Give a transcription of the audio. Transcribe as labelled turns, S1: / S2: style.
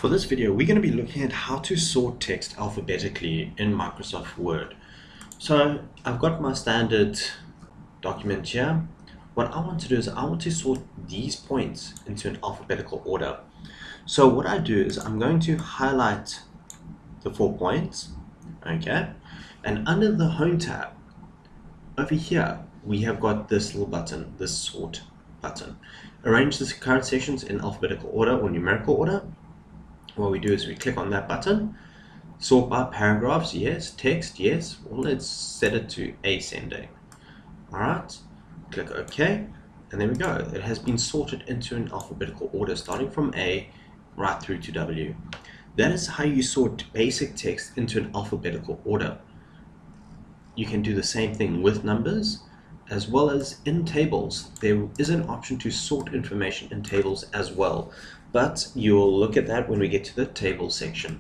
S1: For this video, we're going to be looking at how to sort text alphabetically in Microsoft Word. So I've got my standard document here. What I want to do is I want to sort these points into an alphabetical order. So what I do is I'm going to highlight the 4 points, okay? And under the Home tab, over here, we have got this little button, this sort button. Arrange the current sections in alphabetical order or numerical order. What we do is we click on that button, sort by paragraphs, yes, text, yes. Well, let's set it to ascending. Alright, click OK, and there we go. It has been sorted into an alphabetical order starting from A right through to W. That is how you sort basic text into an alphabetical order. You can do the same thing with numbers, as well as in tables. There is an option to sort information in tables as well, but you'll look at that when we get to the table section.